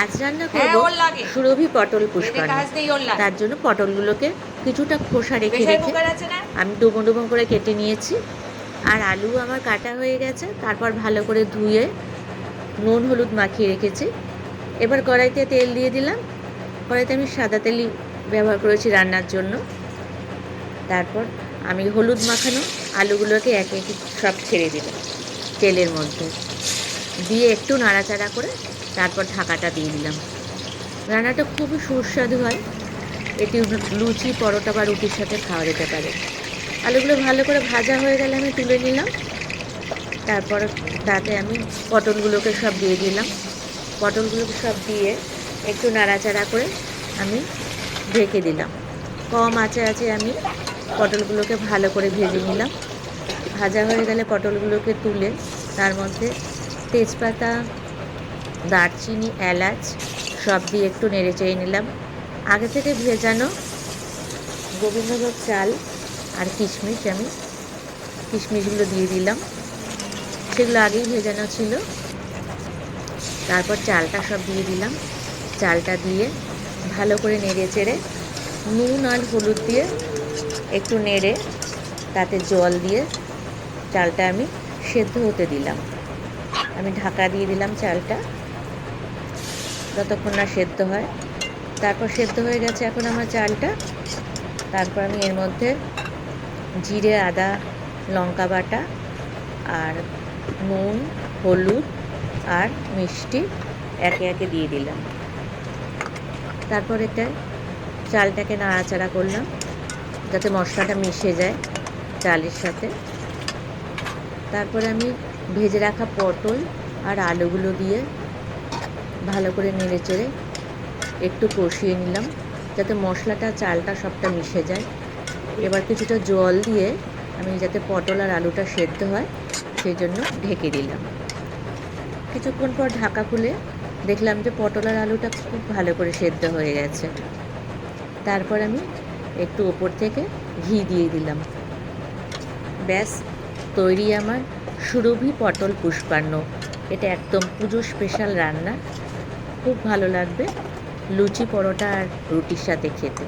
আজ রান্না করবো সুরভি পটল পুষ্পান্ন। তার জন্য পটলগুলোকে কিছুটা খোসা রেখে আমি ডুবো ডুবো করে কেটে নিয়েছি। আর আলু আমার কাটা হয়ে গেছে। তারপর ভালো করে ধুয়ে নুন হলুদ মাখিয়ে রেখেছি। এবার কড়াইতে তেল দিয়ে দিলাম। কড়াইতে আমি সাদা তেলই ব্যবহার করেছি রান্নার জন্য। তারপর আমি হলুদ মাখানো আলুগুলোকে একে একে সব ছেড়ে দিলাম তেলের মধ্যে, দিয়ে একটু নাড়াচাড়া করে তারপর ঢাকাটা দিয়ে দিলাম। রান্নাটা খুবই সুস্বাদু হয়। এটি লুচি, পরোটা বা রুটির সাথে খাওয়া যেতে পারে। আলুগুলো ভালো করে ভাজা হয়ে গেলে আমি তুলে নিলাম। তারপর তাতে আমি পটলগুলোকে সব দিয়ে দিলাম। পটলগুলোকে সব দিয়ে একটু নাড়াচাড়া করে আমি ঢেকে দিলাম। কম আঁচে আমি পটলগুলোকে ভালো করে ভেজে নিলাম। ভাজা হয়ে গেলে পটলগুলোকে তুলে তার মধ্যে তেজপাতা, দারচিনি, এলাচ সব দিয়ে একটু নেড়ে চেড়ে নিলাম। আগে থেকে ভেজানো গোবিন্দভোগ চাল আর কিশমিশগুলো দিয়ে দিলাম। সেগুলো আগেই ভেজানো ছিল। তারপর চালটা সব দিয়ে দিলাম। চালটা দিয়ে ভালো করে নেড়ে চেড়ে নুন আর হলুদ দিয়ে একটু নেড়ে তাতে জল দিয়ে চালটা আমি সেদ্ধ হতে দিলাম। আমি ঢাকা দিয়ে দিলাম চালটা যতক্ষণ না সেদ্ধ হয়। তারপর সেদ্ধ হয়ে গেছে এখন আমার চালটা। তারপর আমি এর মধ্যে জিরে, আদা, লঙ্কা বাটা আর নুন, হলুদ আর মিষ্টি একে একে দিয়ে দিলাম। তারপর এটা চালটাকে নাড়াচাড়া করলাম যাতে মশলাটা মিশে যায় চালের সাথে। তারপরে আমি ভেজে রাখা পটল আর আলুগুলো দিয়ে ভালো করে নেড়ে চেড়ে একটু কষিয়ে নিলাম যাতে মশলাটা চালটা সবটা মিশে যায়। এবার কিছুটা জল দিয়ে আমি যাতে পটল আর আলুটা সেদ্ধ হয় সেই জন্য ঢেকে দিলাম। কিছুক্ষণ পর ঢাকা খুলে দেখলাম যে পটল আর আলুটা খুব ভালো করে সেদ্ধ হয়ে গেছে। তারপর আমি একটু ওপর থেকে ঘি দিয়ে দিলাম। ব্যাস তৈরি আমার সুরভি পটল পুষ্পান্ন। এটা একদম পুজো স্পেশাল রান্না। খুব ভালো লাগবে লুচি, পরোটা আর রুটির সাথে খেতে।